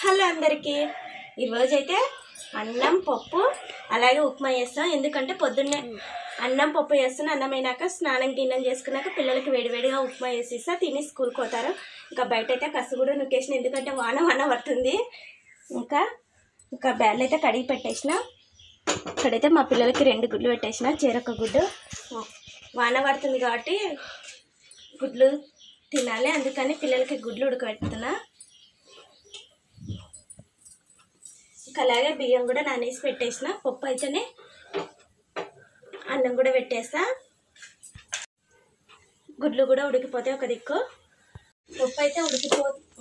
Hello అందరికీ ఈరోజైతే అన్నం పప్పు అలాగే ఉప్మా చేస్తాం. ఎందుకంటే పొద్దున్నే అన్నం పప్పు చేస్తున్నా. అన్నం అయినాక స్నానం గిన్నం చేసుకున్నాక పిల్లలకి వేడివేడిగా ఉప్మా చేసిస్తా, తిని స్కూల్కి పోతారు. ఇంకా బయట అయితే కసు కూడా నొక్కేసిన, ఎందుకంటే వాన పడుతుంది. ఇంకా బ్యాళ్ళు అయితే కడిగి పెట్టేసిన. ఇక్కడైతే మా పిల్లలకి 2 గుడ్లు పెట్టేసిన, చెరొక గుడ్డు. వాన పడుతుంది కాబట్టి గుడ్లు తినాలి, అందుకని పిల్లలకి గుడ్లు ఉడకబెడుతున్నా. అలాగే బియ్యం కూడా నానేసి పెట్టేసిన. పప్పు అయితేనే అన్నం కూడా పెట్టేస్తా. గుడ్లు కూడా ఉడికిపోతే ఒక దిక్కు. పప్పు అయితే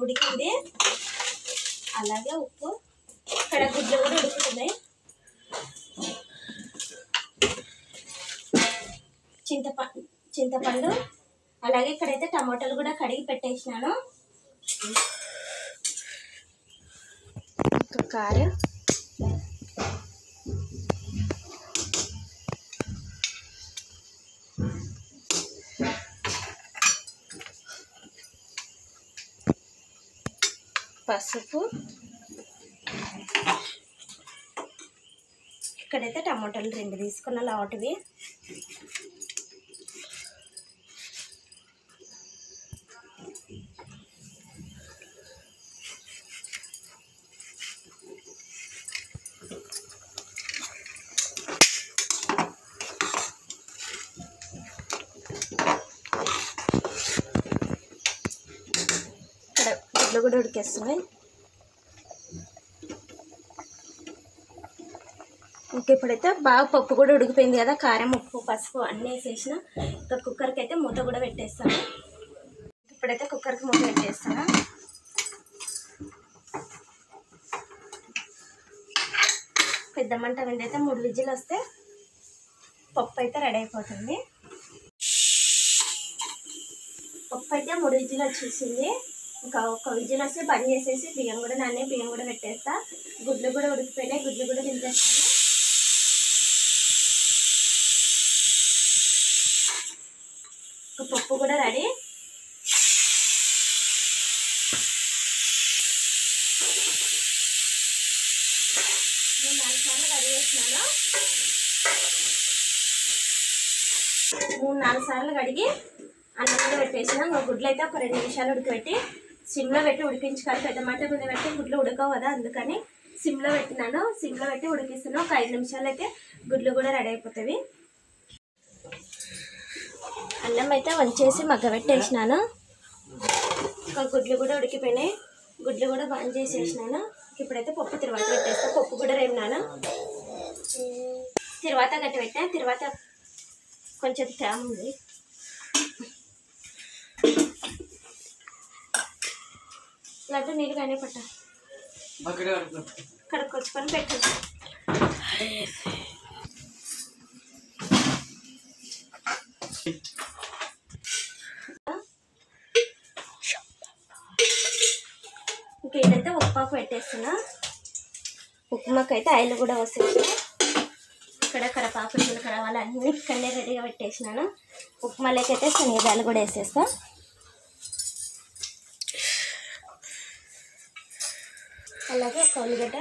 ఉడికింది. అలాగే ఉప్పు, ఇక్కడ గుడ్లు కూడా ఉడుకుతున్నాయి. చింతపండు అలాగే ఇక్కడైతే టమాటాలు కూడా కడిగి పెట్టేసినాను. కారం, పసుపు, ఇక్కడైతే టమాటాలు 2 తీసుకున్న లావుటివి. గుడ్లు కూడా ఉడికేస్తున్నాయి. ఇంకా ఇప్పుడైతే బాగా పప్పు కూడా ఉడికిపోయింది కదా, కారం ఉప్పు పసుపు అన్నీ వేసేసిన. ఇంకా కుక్కర్కి అయితే మూత కూడా పెట్టేస్తాను. ఇప్పుడైతే కుక్కర్కి మూత పెట్టేస్తాను. పెద్ద మంట మీద అయితే 3 విజిల్ వస్తే పప్పు అయితే రెడీ అయిపోతుంది. పప్పు అయితే 3 విజిల్ వచ్చేసింది. ఇంకా ఒక విజిల్ వస్తే బంద్ చేసేసి బియ్యం కూడా పెట్టేస్తా. గుడ్లు కూడా ఉడికిపోయినాయి, గుడ్లు కూడా తింటేస్తాను. పప్పు కూడా రెడీ. నేను 4 సార్లు రెడీ చేసినాను. 3-4 సార్లు కడిగి అన్నం కూడా పెట్టేసిన. ఇంకా గుడ్లు అయితే ఒక 2 నిమిషాలు ఉడకబెట్టి సిమ్లో పెట్టి ఉడికించుకోవాలి. పెద్ద మంట మీద పెట్టి గుడ్లు ఉడకవు కదా, అందుకని సిమ్లో పెట్టినాను. సిమ్లో పెట్టి ఉడికిస్తున్నాను. ఒక 5 నిమిషాలు అయితే గుడ్లు కూడా రెడీ అయిపోతుంది. అన్నం అయితే వంచేసి మగ్గబెట్టేసినాను. ఇంకా గుడ్లు కూడా ఉడికిపోయినాయి, గుడ్లు కూడా బంద్ చేసేసినాను. ఇప్పుడైతే పప్పు తిరువాత పెట్టేస్తా. పప్పు కూడా రేపినాను, తిరువాత గట్టి పెట్టా. తిరువాత కొంచెం తేమ ఉంది. లడ్డు నీళ్ళు కానీ పట్ట కడుక్కొచ్చుకొని పెట్టు. ఇంకా ఇదైతే ఉప్మాకు పెట్టేస్తున్నా. ఉప్మాకు అయితే ఆయిల్ కూడా వస్తుంది. ఇక్కడ కరపాకు జీలకర్ర అన్నీ ఇక్కడనే రెడీగా పెట్టేసినాను. ఉప్మాలకైతే శనగదాలు కూడా వేసేస్తా. అలాగే ఒక ఉల్లిగడ్డ,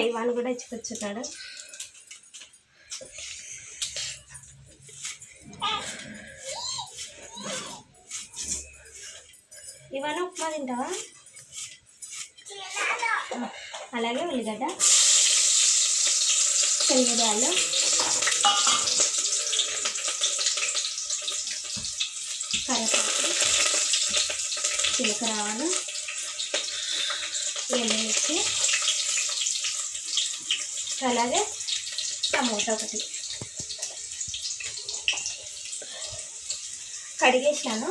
ఇవాన్ కూడా ఇచ్చుకొచ్చున్నాడు. ఇవాన్ ఉప్మా తింటావా? అలాగే ఉల్లిగడ్డ, శనగదాలు, కరివేపాకు, జీలకర్ర ఆవాలు, ఎండుమిర్చి, అలాగే టమోటా ఒకటి కడిగేసినాను.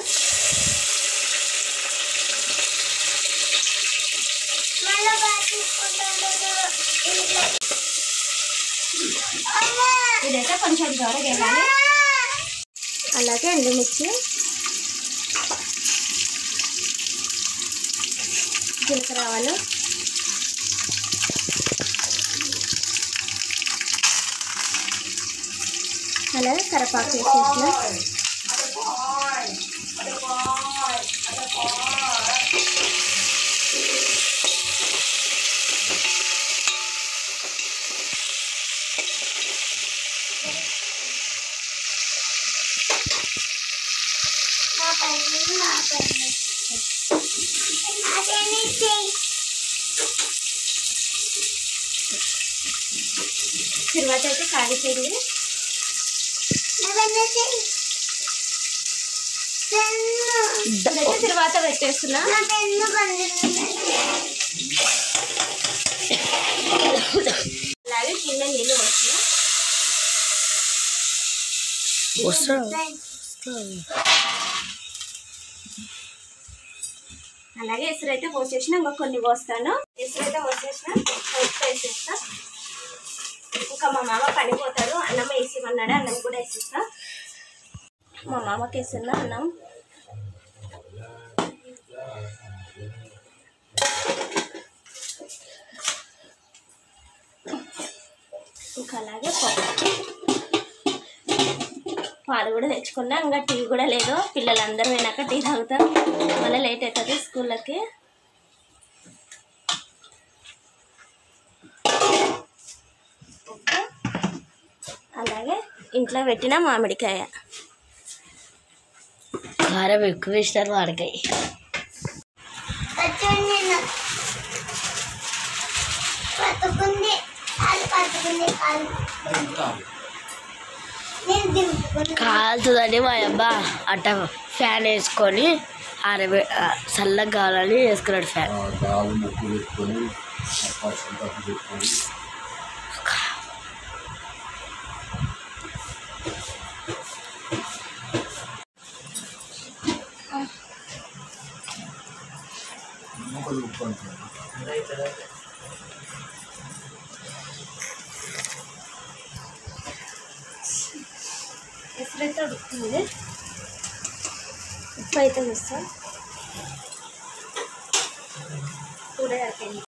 ఇదైతే కొంచెం దూరం వేయాలి. అలాగే ఎండుమిర్చి, జీలకర్ర ఆవాలు, అలాగే కరివేపాకు వేసేసిన. తర్వాత అయితే కాగిపోయింది. ఇదైతే తర్వాత పెట్టేస్తున్నా. అలాగే గిన్నె నీళ్ళు వస్తున్నా. అలాగే ఎసురైతే పోసేసిన. ఇంకా కొన్ని పోస్తాను. ఎసురైతే పోసేసిన, ఉప్పు వేసేస్తా. ఇంకా మా మామ పడిపోతాడు, అన్నం వేసిమన్నాడు, అన్నం కూడా వేసేస్తా. మా మామకి వేస్తున్నా అన్నం. ఇంకా అలాగే పాలు కూడా తెచ్చుకున్నా. ఇంకా టీ కూడా లేదు. పిల్లలందరూ పోయినాక టీ తాగుతాం, మళ్ళీ లేట్ అవుతుంది స్కూళ్ళకి. అలాగే ఇంట్లో పెట్టిన మామిడికాయ. కారం ఎక్కువ వేసినారు మామిడికాయ. కాలుతుందని మా అబ్బా అట్ట ఫ్యాన్ వేసుకొని చల్లగా కావాలని వేసుకున్నాడు ఫ్యాన్. ఎప్పుడైతే ఉడుకుతుంది ఉప్పు అయితే వేస్తా. కూడా అయిపోయింది.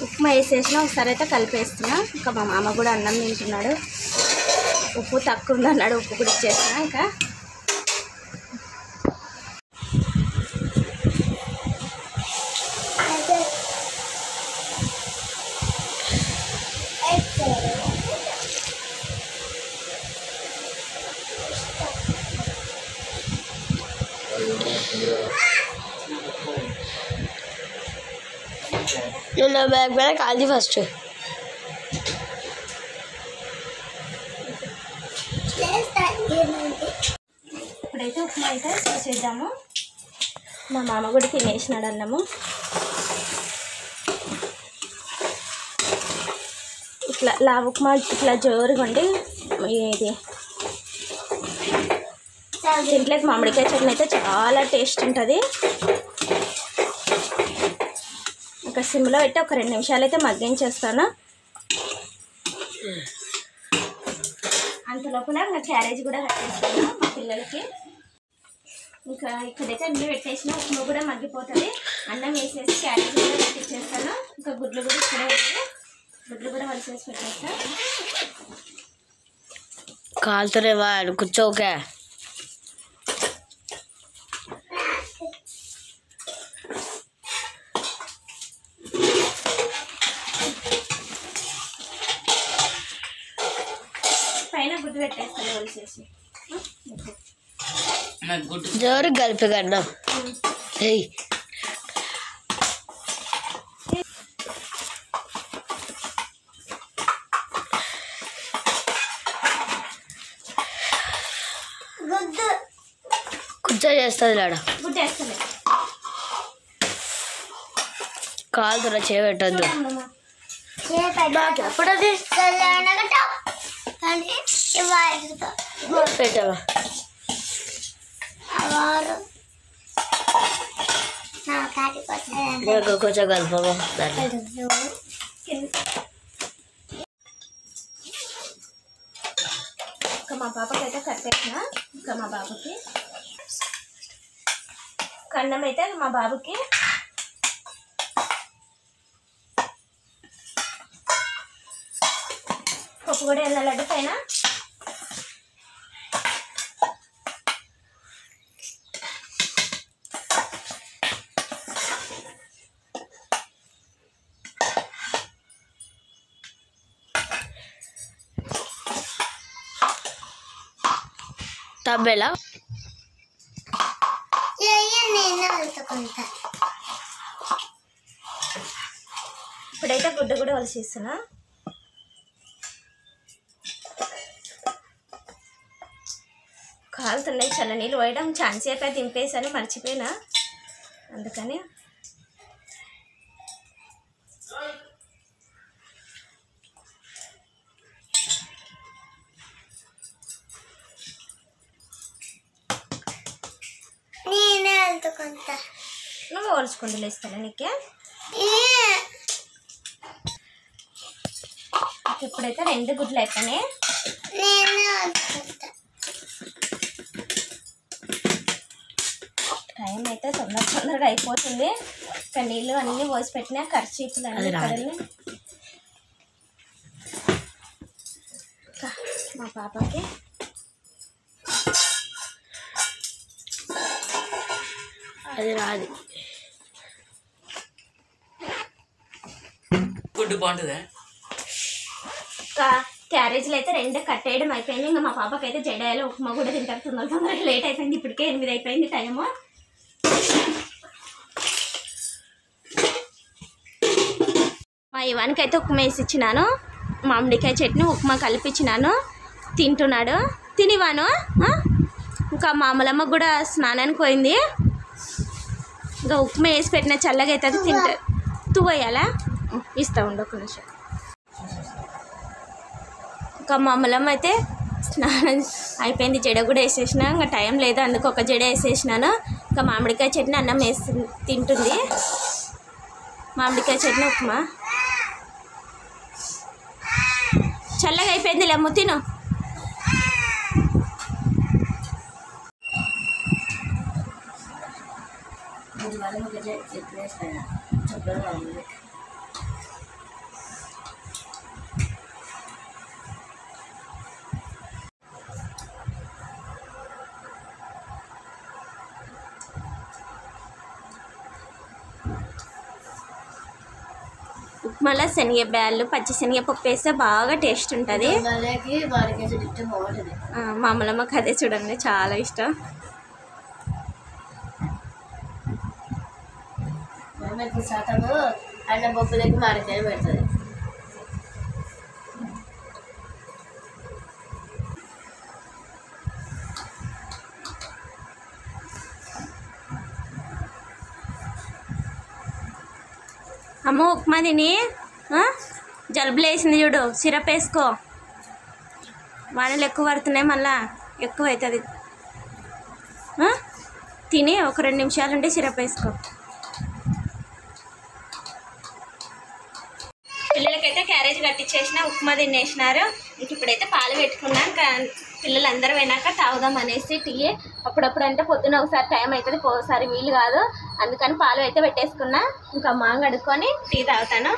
ఉప్మా వేసేసిన. ఒకసారి అయితే కలిపేస్తున్నా. ఇంకా మా మామ కూడా అన్నం తింటున్నాడు. ఉప్పు తక్కువ ఉందన్నాడు, ఉప్పు కూడా ఇచ్చేసిన. ఇంకా నా బ్యాగ్ మీద కాల్ది ఫస్ట్. ఇప్పుడైతే ఉప్మా అయితే చేసేద్దాము. మా మామ కూడా తినేసినాడు అన్నము. ఇట్లా లావు ఉప్మా ఇట్లా జోరుగా ఉండి ఇది దీంట్లోకి మామిడికాయ చట్నీ అయితే చాలా టేస్ట్ ఉంటుంది. ఒక సిమ్లో పెట్టి ఒక 2 నిమిషాలు అయితే మగ్గించేస్తాను. అంతలోపల ఇంకా క్యారేజ్ కూడా కట్టేస్తాను మా పిల్లలకి. ఇంకా ఇక్కడైతే అన్నీ పెట్టేసిన. ఉప్మా కూడా మగ్గిపోతుంది. అన్నం వేసేసి క్యారేజ్ కూడా పెట్టించేస్తాను. ఇంకా గుడ్లు కూడా ఇక్కడే ఉంది, గుడ్లు కూడా వలిసేసి పెట్టేస్తాను. కాలుతురేవా కూర్చోకే. పైన గుడ్డు పెట్టేస్తాను వలిసేసి. జోరు కలిపి కన్నా కూర్చో చేస్తుంది లాడ. గుడ్డు వేస్తలే, కాలుతురా చేయబెట్టద్దు. ఎప్పుడది పెట్టవా కొంచెం కలపవా దాన్ని. ఇంకా మా పాపకి అయితే కట్టేసిన. ఇంకా మా బాబుకి కన్నం అయితే మా బాబుకి పప్పు కూడా వెళ్ళాలంటే పైన. తబ్బేలా ఇప్పుడైతే గుడ్డ కూడా వలసిస్తున్నా. కాలుతున్నాయి, చల్ల నీళ్ళు పోయడం ఛాన్స్ అయిపోయి దింపేసాను, మర్చిపోయినా. అందుకని నువ్వు వలుచుకుంటూ ఇస్తాను నీకే. ఇప్పుడైతే 2 గుడ్లు అయిపోయినాయి. టైం అయితే తొందరగా అయిపోతుంది. ఇంకా నీళ్ళు అన్నీ పోసి పెట్టినా, ఖర్చీపులు అన్నీ కడలు. మా పాపకి అది రాదు. గుడ్డు బాగుంటుందా? క్యారేజ్లో అయితే 2 కట్టేయడం అయిపోయింది. ఇంకా మా పాపకి అయితే జడాయాలు ఉప్మా కూడా తింటారు. తొందరగా లేట్ అయిపోయింది. ఇప్పటికే 8 అయిపోయింది టైము. మా ఇవానికి అయితే ఉప్మా వేసి ఇచ్చినాను. మామిడికాయ చట్నీ ఉప్మా కలిపించినాను, తింటున్నాడు. తినివాను. ఇంకా మా అమ్మలమ్మ కూడా స్నానానికి పోయింది. ఇంకా ఉప్మా వేసి పెట్టిన చల్లగా అవుతుంది, తింటారు. తువ్వేయాలా ఇస్తా ఉండు ఒక నిమిషం. ఇంకా మా అమ్మలమ్మ అయితే స్నానం అయిపోయింది, జడ కూడా వేసేసిన. ఇంకా టైం లేదు, అందుకు ఒక జడ వేసేసినాను. ఇంకా మామిడికాయ చట్నీ అన్నం వేసి తింటుంది. మామిడికాయ చట్నీ ఉప్మా చల్లగా అయిపోయింది. లేము తిను. ఉప్మాలో శనగ బ్యాళ్ళు, పచ్చి శనగపప్పు వేస్తే బాగా టేస్ట్ ఉంటుంది. మా అమ్మలమ్మకి అదే చూడండి చాలా ఇష్టం. శాతము అన్నం పప్పులకి మామిడికాయ పెడుతుంది. అమ్మ ఉప్మా తిని జలుబులు వేసింది చూడు, సిరప్ వేసుకో. వానలు ఎక్కువ పడుతున్నాయి, మళ్ళా ఎక్కువ అవుతుంది. తిని ఒక 2 నిమిషాలు ఉంటే సిరప్ వేసుకో. పిల్లలకైతే క్యారేజ్ కట్టించేసిన, ఉప్మా తినేసినారు. ఇంక ఇప్పుడైతే పాలు పెట్టుకున్నా. ఇంకా పిల్లలందరూ పోయినాక తాగుదాం అనేసి టీ. అప్పుడప్పుడు అంటే పొద్దున్న ఒకసారి టైం అవుతుంది, ఒకసారి వీలు కాదు. అందుకని పాలు అయితే పెట్టేసుకున్నా. ఇంకా మాంగ అడుక్కొని టీ తాగుతాను.